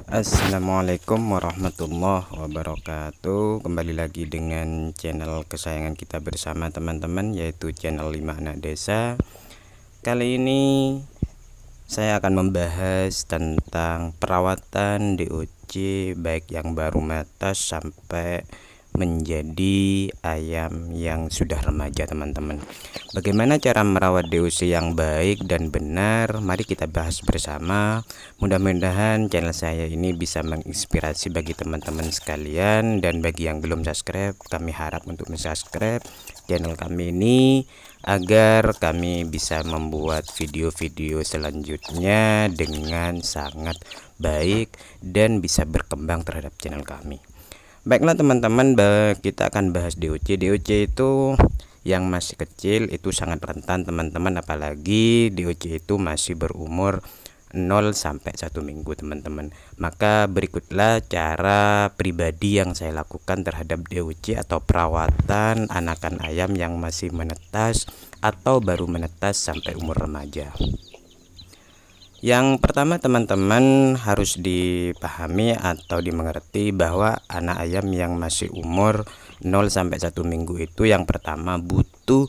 Assalamualaikum warahmatullahi wabarakatuh. Kembali lagi dengan channel kesayangan kita bersama teman-teman, yaitu channel 5 Anak Desa. Kali ini saya akan membahas tentang perawatan DOC, baik yang baru menetas sampai menjadi ayam yang sudah remaja, teman-teman. Bagaimana cara merawat DOC yang baik dan benar? Mari kita bahas bersama. Mudah-mudahan channel saya ini bisa menginspirasi bagi teman-teman sekalian, dan bagi yang belum subscribe, kami harap untuk subscribe channel kami ini agar kami bisa membuat video-video selanjutnya dengan sangat baik dan bisa berkembang terhadap channel kami. Baiklah teman-teman, kita akan bahas DOC. DOC itu yang masih kecil itu sangat rentan teman-teman, apalagi DOC itu masih berumur 0 sampai 1 minggu teman-teman. Maka berikutlah cara pribadi yang saya lakukan terhadap DOC atau perawatan anakan ayam yang masih menetas atau baru menetas sampai umur remaja. Yang pertama teman-teman harus dipahami atau dimengerti bahwa anak ayam yang masih umur 0 sampai 1 minggu itu yang pertama butuh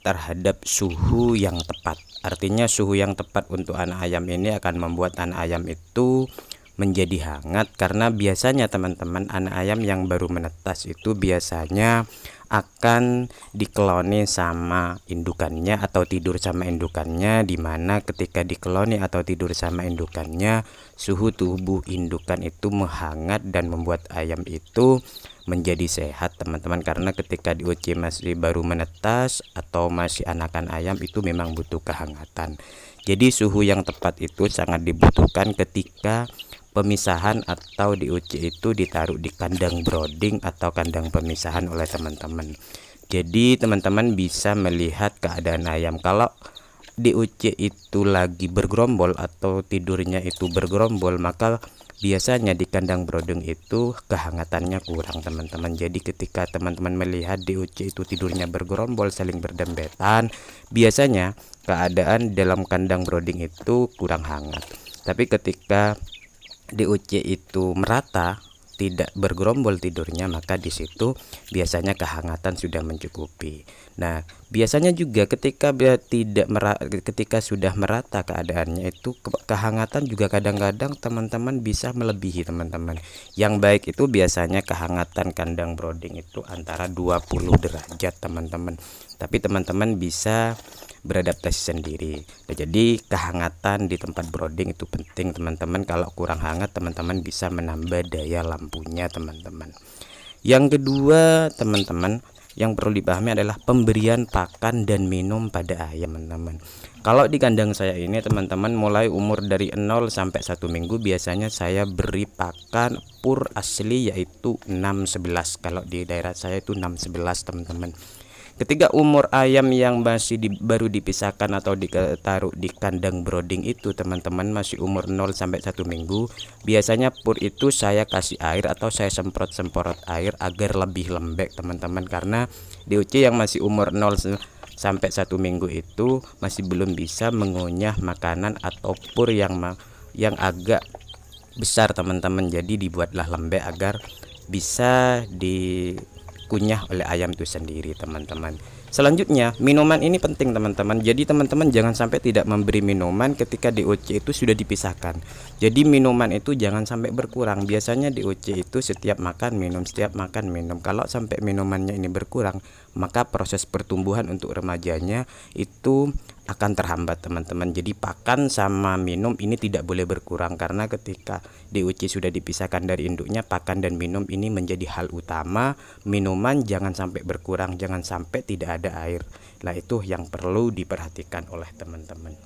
terhadap suhu yang tepat. Artinya suhu yang tepat untuk anak ayam ini akan membuat anak ayam itu menjadi hangat, karena biasanya teman-teman anak ayam yang baru menetas itu biasanya akan dikeloni sama indukannya atau tidur sama indukannya, dimana ketika dikeloni atau tidur sama indukannya suhu tubuh indukan itu menghangat dan membuat ayam itu menjadi sehat teman-teman. Karena ketika DOC masih baru menetas atau masih anakan ayam itu memang butuh kehangatan. Jadi suhu yang tepat itu sangat dibutuhkan ketika pemisahan atau DOC itu ditaruh di kandang brooding atau kandang pemisahan oleh teman-teman. Jadi teman-teman bisa melihat keadaan ayam. Kalau DOC itu lagi bergerombol atau tidurnya itu bergerombol, maka biasanya di kandang brooding itu kehangatannya kurang teman-teman. Jadi ketika teman-teman melihat DOC itu tidurnya bergerombol saling berdempetan, biasanya keadaan dalam kandang brooding itu kurang hangat. Tapi ketika DOC itu merata, tidak bergerombol tidurnya, maka di situ biasanya kehangatan sudah mencukupi. Nah, biasanya juga ketika ketika sudah merata keadaannya itu kehangatan juga kadang-kadang teman-teman bisa melebihi teman-teman. Yang baik itu biasanya kehangatan kandang brooding itu antara 20 derajat teman-teman. Tapi teman-teman bisa beradaptasi sendiri. Nah, jadi kehangatan di tempat brooding itu penting teman-teman. Kalau kurang hangat teman-teman bisa menambah daya lampunya teman-teman. Yang kedua teman-teman yang perlu dipahami adalah pemberian pakan dan minum pada ayam teman-teman. Kalau di kandang saya ini teman-teman, mulai umur dari 0 sampai 1 minggu biasanya saya beri pakan pur asli yaitu 6-11. Kalau di daerah saya itu 6-11 teman-teman. Ketika umur ayam yang masih baru dipisahkan atau ditaruh di kandang brooding itu teman-teman masih umur 0 sampai 1 minggu, biasanya pur itu saya kasih air atau saya semprot air agar lebih lembek teman-teman. Karena DOC yang masih umur 0 sampai 1 minggu itu masih belum bisa mengunyah makanan atau pur yang agak besar teman-teman. Jadi dibuatlah lembek agar bisa dikunyah oleh ayam itu sendiri teman-teman. Selanjutnya minuman ini penting teman-teman. Jadi teman-teman jangan sampai tidak memberi minuman ketika DOC itu sudah dipisahkan. Jadi minuman itu jangan sampai berkurang. Biasanya DOC itu setiap makan minum, setiap makan minum. Kalau sampai minumannya ini berkurang, maka proses pertumbuhan untuk remajanya itu akan terhambat teman-teman. Jadi pakan sama minum ini tidak boleh berkurang, karena ketika DOC sudah dipisahkan dari induknya, pakan dan minum ini menjadi hal utama. Minuman jangan sampai berkurang, jangan sampai tidak ada air. Nah, itu yang perlu diperhatikan oleh teman-teman.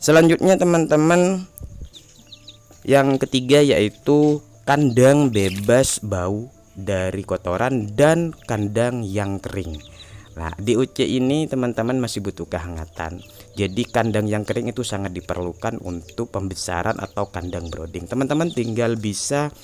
Selanjutnya teman-teman, yang ketiga yaitu kandang bebas bau dari kotoran dan kandang yang kering. Nah, DOC ini teman-teman masih butuh kehangatan. Jadi kandang yang kering itu sangat diperlukan untuk pembesaran atau kandang brooding. Teman-teman tinggal bisa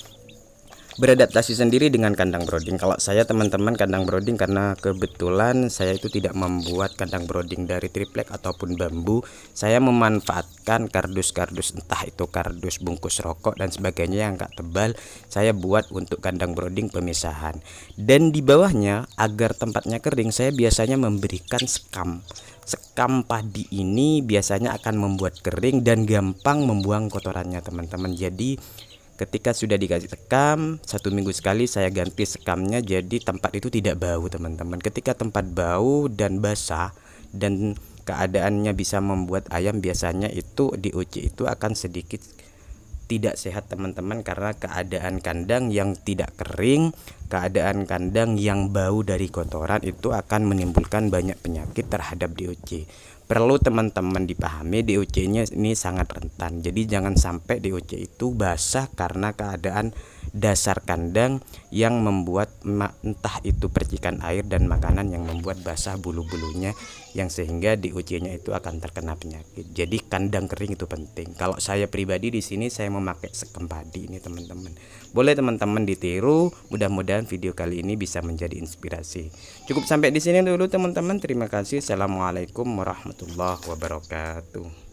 beradaptasi sendiri dengan kandang brooding. Kalau saya teman-teman kandang brooding, karena kebetulan saya itu tidak membuat kandang brooding dari triplek ataupun bambu. Saya memanfaatkan kardus-kardus, entah itu kardus bungkus rokok dan sebagainya yang agak tebal. Saya buat untuk kandang brooding pemisahan. Dan di bawahnya agar tempatnya kering, saya biasanya memberikan sekam. Sekam padi ini biasanya akan membuat kering dan gampang membuang kotorannya teman-teman. Jadi ketika sudah dikasih sekam, 1 minggu sekali saya ganti sekamnya, jadi tempat itu tidak bau teman-teman. Ketika tempat bau dan basah dan keadaannya bisa membuat ayam biasanya itu di DOC itu akan sedikit tidak sehat teman-teman, karena keadaan kandang yang tidak kering, keadaan kandang yang bau dari kotoran itu akan menimbulkan banyak penyakit terhadap DOC. Perlu teman-teman dipahami, DOC-nya ini sangat rentan. Jadi jangan sampai DOC itu basah karena keadaan dasar kandang yang membuat entah itu percikan air dan makanan yang membuat basah bulu-bulunya, yang sehingga DOC-nya itu akan terkena penyakit. Jadi kandang kering itu penting. Kalau saya pribadi di sini saya memakai sekam padi ini teman-teman. Boleh teman-teman ditiru. Mudah-mudahan video kali ini bisa menjadi inspirasi. Cukup sampai di sini dulu teman-teman. Terima kasih. Assalamualaikum warahmatullahi wabarakatuh.